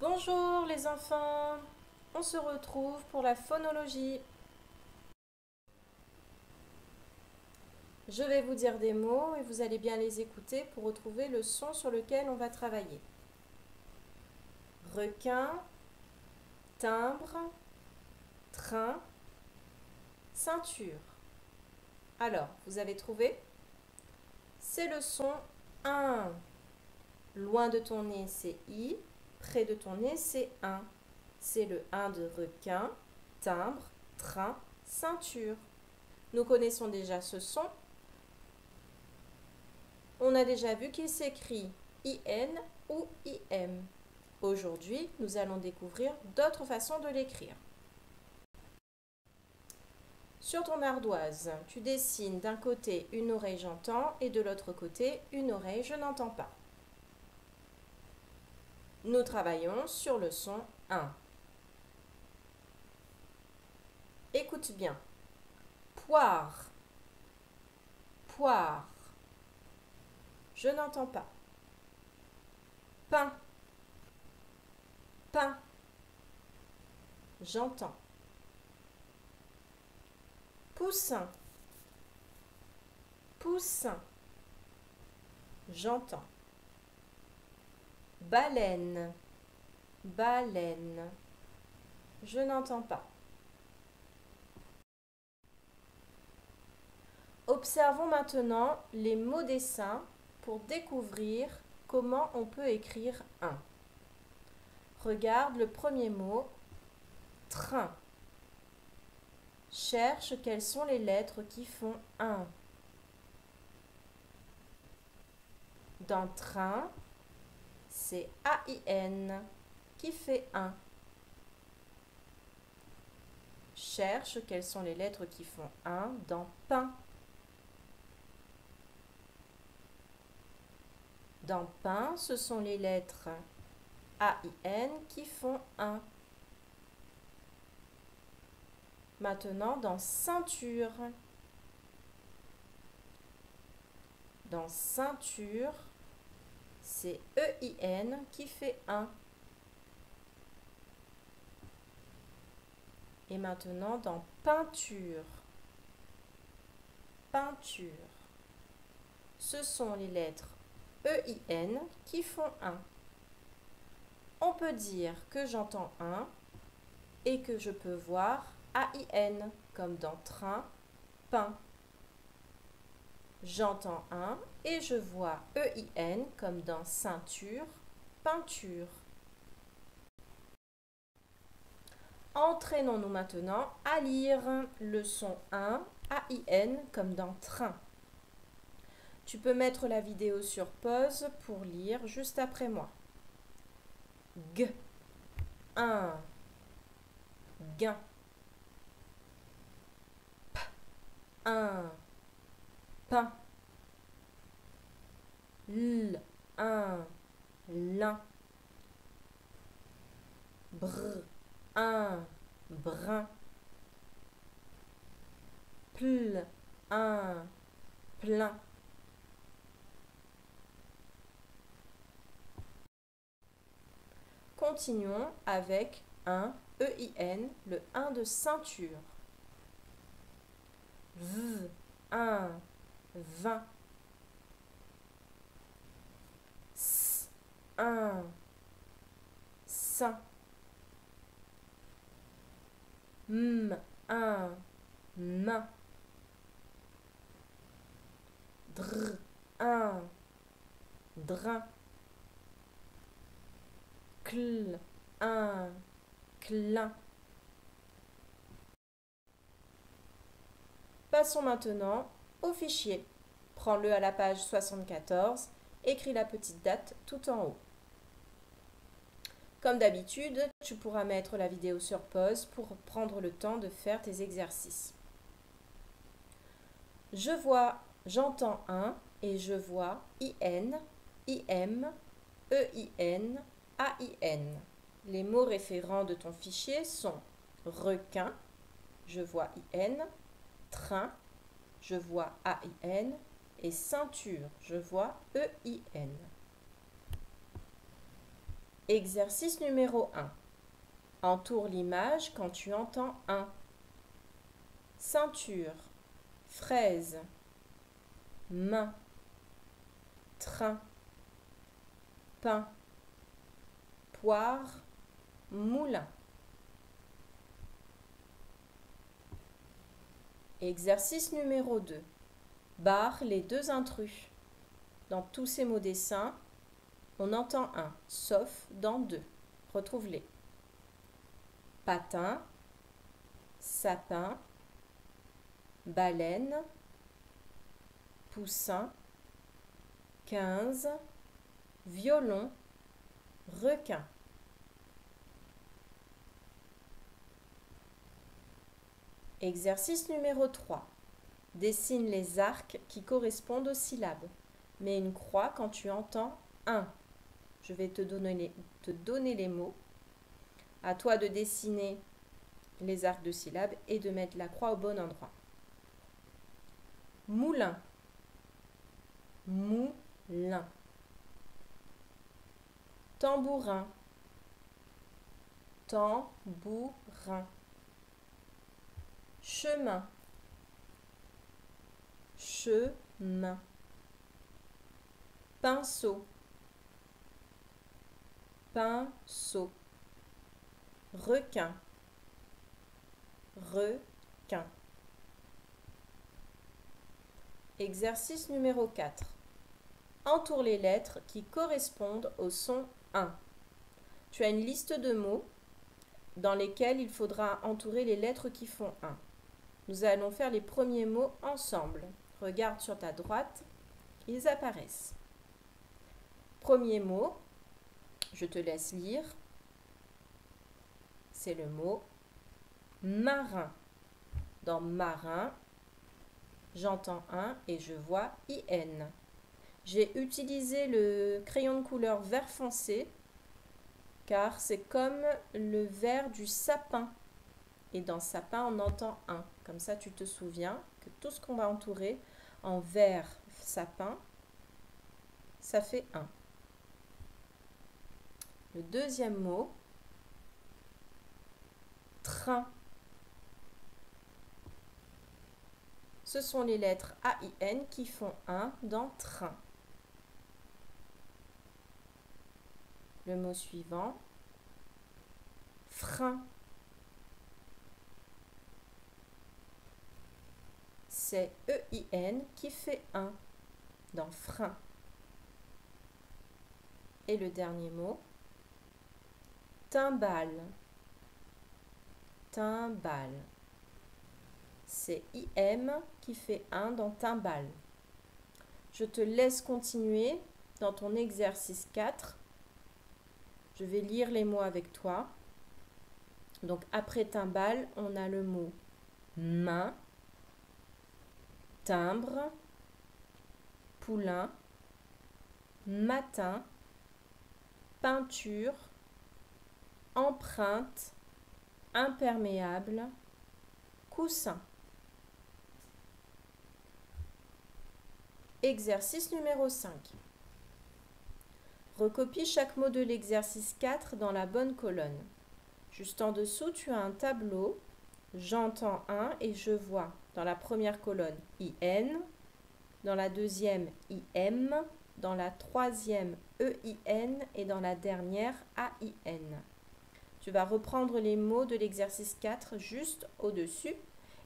Bonjour les enfants, on se retrouve pour la phonologie. Je vais vous dire des mots et vous allez bien les écouter pour retrouver le son sur lequel on va travailler. Requin, timbre, train, ceinture. Alors, vous avez trouvé? C'est le son 1. Loin de ton nez, c'est I. Près de ton nez, c'est 1. C'est le 1 de requin, timbre, train, ceinture. Nous connaissons déjà ce son. On a déjà vu qu'il s'écrit IN ou IM. Aujourd'hui, nous allons découvrir d'autres façons de l'écrire. Sur ton ardoise, tu dessines d'un côté une oreille j'entends et de l'autre côté une oreille je n'entends pas. Nous travaillons sur le son 1. Écoute bien. Poire, poire. Je n'entends pas. Pain, pain. J'entends. Poussin, poussin. J'entends. Baleine, baleine. Je n'entends pas. Observons maintenant les mots dessins pour découvrir comment on peut écrire un. Regarde le premier mot, train. Cherche quelles sont les lettres qui font un. Dans train, c'est AIN qui fait un. Cherche quelles sont les lettres qui font un dans pain. Dans pain, ce sont les lettres AIN qui font un. Maintenant, dans ceinture. Dans ceinture, c'est EIN qui fait un. Et maintenant, dans peinture. Peinture. Ce sont les lettres EIN qui font un. On peut dire que j'entends un et que je peux voir AIN comme dans train, pain. J'entends un et je vois EIN comme dans ceinture, peinture. Entraînons-nous maintenant à lire le son 1, AIN comme dans train. Tu peux mettre la vidéo sur pause pour lire juste après moi. G, un, gain. P, un, pain. L, un, lin. Br, un, brin. Pl, un, plein. Continuons avec un EIN, le 1 de ceinture. V, un, vin. S, un, sein. M, un, main. Dr, un, drain. Cl, un, clin. Passons maintenant au fichier. Prends-le à la page 74, écris la petite date tout en haut. Comme d'habitude, tu pourras mettre la vidéo sur pause pour prendre le temps de faire tes exercices. Je vois, j'entends un et je vois IN, IM, EIN, AIN. Les mots référents de ton fichier sont requin, je vois IN, train, je vois AIN et ceinture, je vois EIN. Exercice numéro 1. Entoure l'image quand tu entends un. Ceinture, fraise, main, train, pain, poire, moulin. Exercice numéro 2. Barre les deux intrus. Dans tous ces mots dessins, on entend un, sauf dans deux. Retrouve-les. Patin, sapin, baleine, poussin, 15, violon, requin. Exercice numéro 3. Dessine les arcs qui correspondent aux syllabes. Mets une croix quand tu entends un. Je vais te donner les mots. À toi de dessiner les arcs de syllabes et de mettre la croix au bon endroit. Moulin, moulin. Tambourin, tambourin. Chemin, chemin. Pinceau, pinceau. Requin, requin. Exercice numéro 4. Entoure les lettres qui correspondent au son 1. Tu as une liste de mots dans lesquels il faudra entourer les lettres qui font 1. Nous allons faire les premiers mots ensemble. Regarde sur ta droite, ils apparaissent. Premier mot, je te laisse lire. C'est le mot marin. Dans marin, j'entends un et je vois IN. J'ai utilisé le crayon de couleur vert foncé car c'est comme le vert du sapin. Et dans sapin, on entend un. Comme ça, tu te souviens que tout ce qu'on va entourer en vert sapin, ça fait un. Le deuxième mot, train. Ce sont les lettres AIN qui font un dans train. Le mot suivant, frein. C'est EIN qui fait un dans frein. Et le dernier mot, timbale. Timbale. C'est IM qui fait un dans timbale. Je te laisse continuer dans ton exercice 4. Je vais lire les mots avec toi. Donc après timbale, on a le mot main, timbre, poulain, matin, peinture, empreinte, imperméable, coussin. Exercice numéro 5. Recopie chaque mot de l'exercice 4 dans la bonne colonne. Juste en dessous, tu as un tableau. J'entends un et je vois dans la première colonne IN, dans la deuxième IM, dans la troisième EIN et dans la dernière AIN. Tu vas reprendre les mots de l'exercice 4 juste au-dessus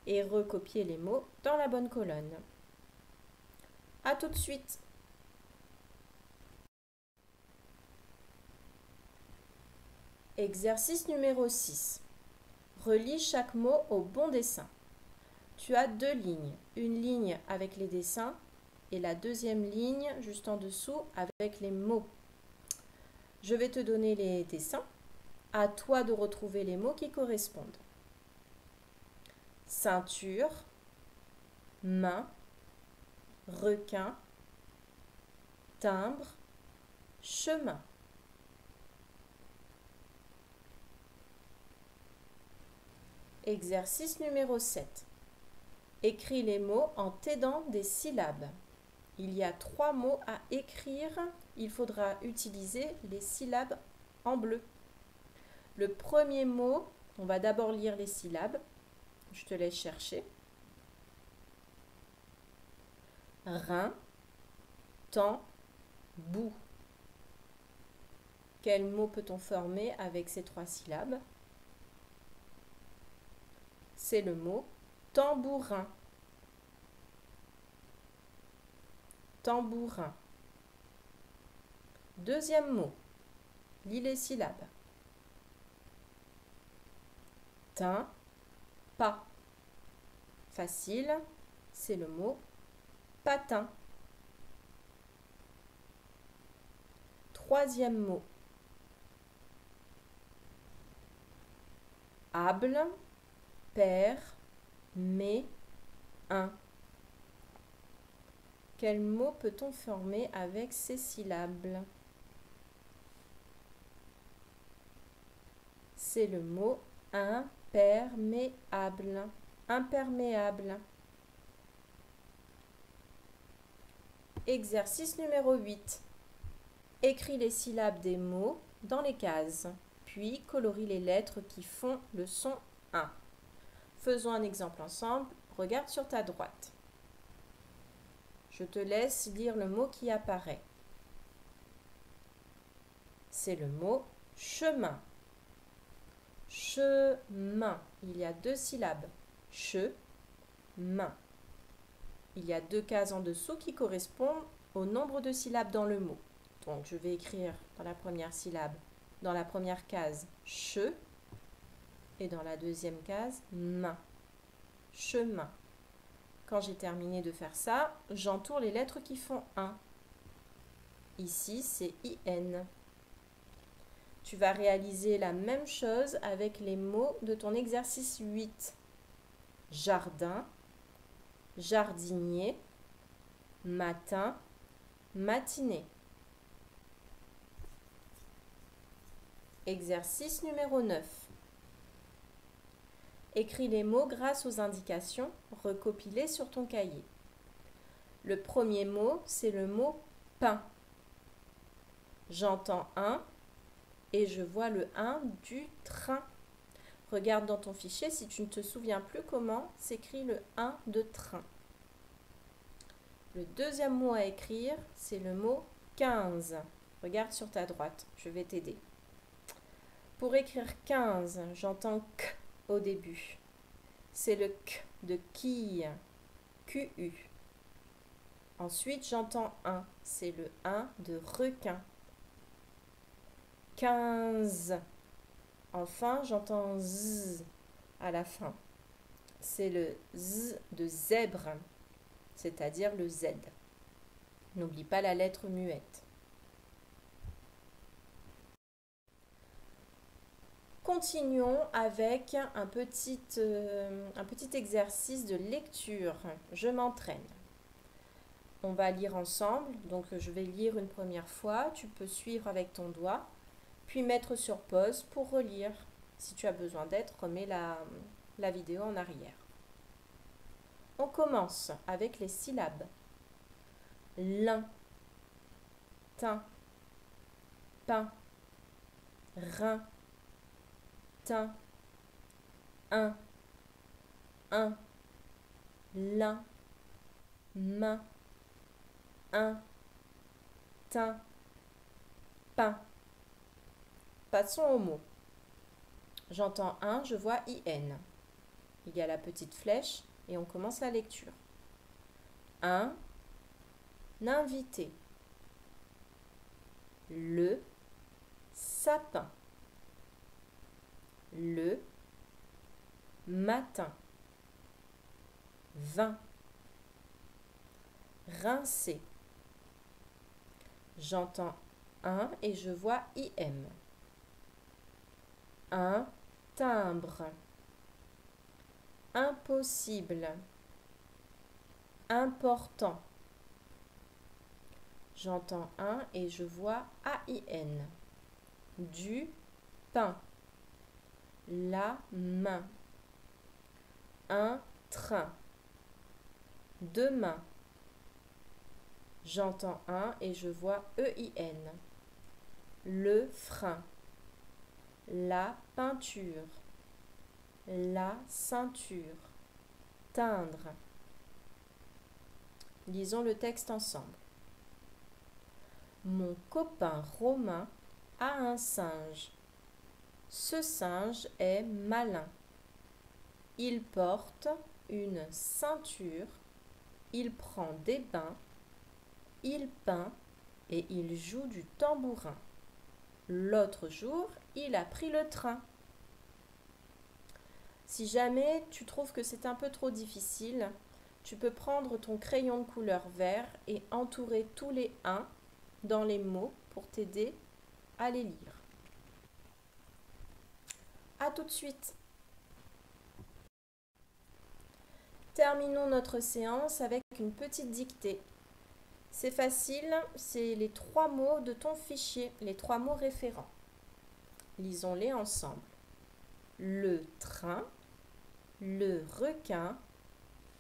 et recopier les mots dans la bonne colonne. À tout de suite. Exercice numéro 6. Relis chaque mot au bon dessin. Tu as deux lignes. Une ligne avec les dessins et la deuxième ligne juste en dessous avec les mots. Je vais te donner les dessins. À toi de retrouver les mots qui correspondent. Ceinture, main, requin, timbre, chemin. Exercice numéro 7. Écris les mots en t'aidant des syllabes. Il y a 3 mots à écrire. Il faudra utiliser les syllabes en bleu. Le premier mot, on va d'abord lire les syllabes. Je te laisse chercher. Rein, temps, bout. Quel mot peut-on former avec ces 3 syllabes? C'est le mot tambourin. Tambourin. Deuxième mot. Lis les syllabes. Tin, pas. Facile, c'est le mot patin. Troisième mot. Able, père, mais, un. Quel mot peut-on former avec ces syllabes? C'est le mot imperméable. Imperméable. Exercice numéro 8. Écris les syllabes des mots dans les cases, puis colorie les lettres qui font le son 1. Faisons un exemple ensemble. Regarde sur ta droite. Je te laisse lire le mot qui apparaît. C'est le mot chemin. Chemin. Il y a 2 syllabes. Che-main. Il y a 2 cases en dessous qui correspondent au nombre de syllabes dans le mot. Donc, je vais écrire dans la première syllabe, dans la première case, che, et dans la deuxième case, main. Chemin. Quand j'ai terminé de faire ça, j'entoure les lettres qui font 1. Ici, c'est IN. Tu vas réaliser la même chose avec les mots de ton exercice 8. Jardin, jardinier, matin, matinée. Exercice numéro 9. Écris les mots grâce aux indications recopilées sur ton cahier. Le premier mot, c'est le mot pain. J'entends un et je vois le 1 du train. Regarde dans ton fichier si tu ne te souviens plus comment s'écrit le 1 de train. Le deuxième mot à écrire, c'est le mot 15. Regarde sur ta droite, je vais t'aider. Pour écrire 15, j'entends K au début. C'est le K de quille, QU. Ensuite, j'entends 1. C'est le 1 de requin. 15. Enfin, j'entends Z à la fin. C'est le Z de zèbre, c'est-à-dire le Z. N'oublie pas la lettre muette. Continuons avec un petit exercice de lecture. Je m'entraîne. On va lire ensemble, donc je vais lire une première fois. Tu peux suivre avec ton doigt, puis mettre sur pause pour relire. Si tu as besoin d'aide, remets la vidéo en arrière. On commence avec les syllabes. Lin, tin, pain, rein, tin, un, lin, main, un, tin, pain. Passons au mot. J'entends un, je vois IN. Il y a la petite flèche et on commence la lecture. Un invité. Le sapin. Le matin. 20. Rincer. J'entends un et je vois IM. Un timbre. Impossible. Important. J'entends un et je vois AIN. Du pain. La main. Un train. Demain. J'entends un et je vois EIN. Le frein. la peinture, la ceinture, teindre. Lisons le texte ensemble. Mon copain Romain a un singe. Ce singe est malin. Il porte une ceinture, il prend des bains, il peint et il joue du tambourin. L'autre jour, il a pris le train. Si jamais tu trouves que c'est un peu trop difficile, tu peux prendre ton crayon de couleur vert et entourer tous les « un » dans les mots pour t'aider à les lire. À tout de suite. Terminons notre séance avec une petite dictée. C'est facile, c'est les 3 mots de ton fichier, les 3 mots référents. Lisons-les ensemble. Le train, le requin,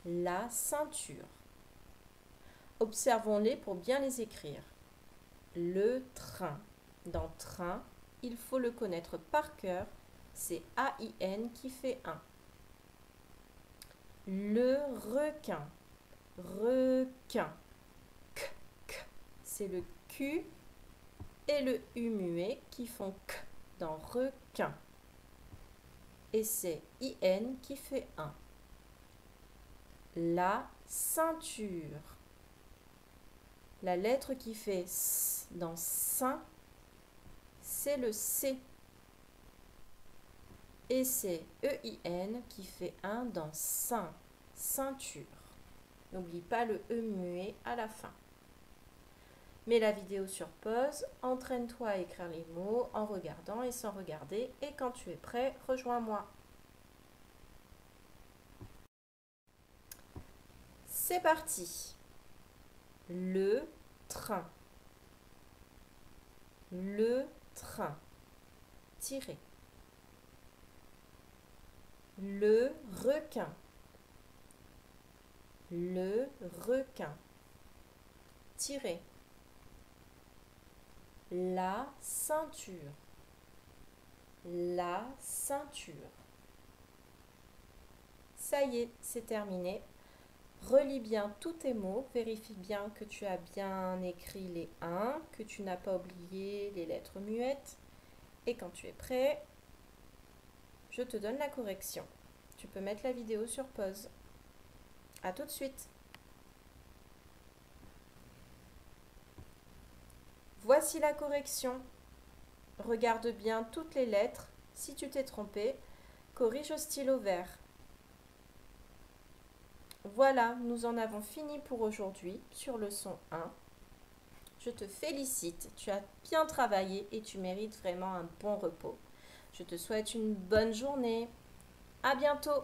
la ceinture. Observons-les pour bien les écrire. Le train. Dans train, il faut le connaître par cœur. C'est A-I-N qui fait 1. Le requin. Requin. K, k. C'est le Q et le U muet qui font K dans requin. Et c'est I-N qui fait 1. La ceinture. La lettre qui fait S dans sein, c'est le C. Et c'est E-I-N qui fait 1 dans sein, ceinture. N'oublie pas le E muet à la fin. Mets la vidéo sur pause, entraîne-toi à écrire les mots en regardant et sans regarder. Et quand tu es prêt, rejoins-moi. C'est parti. Le train. Le train. Tirez. Le requin. Le requin. Tirez. La ceinture. La ceinture. Ça y est, c'est terminé. Relis bien tous tes mots, vérifie bien que tu as bien écrit les 1, que tu n'as pas oublié les lettres muettes. Et quand tu es prêt, je te donne la correction. Tu peux mettre la vidéo sur pause. À tout de suite. Voici la correction. Regarde bien toutes les lettres. Si tu t'es trompé, corrige au stylo vert. Voilà, nous en avons fini pour aujourd'hui sur leçon 1. Je te félicite, tu as bien travaillé et tu mérites vraiment un bon repos. Je te souhaite une bonne journée. À bientôt!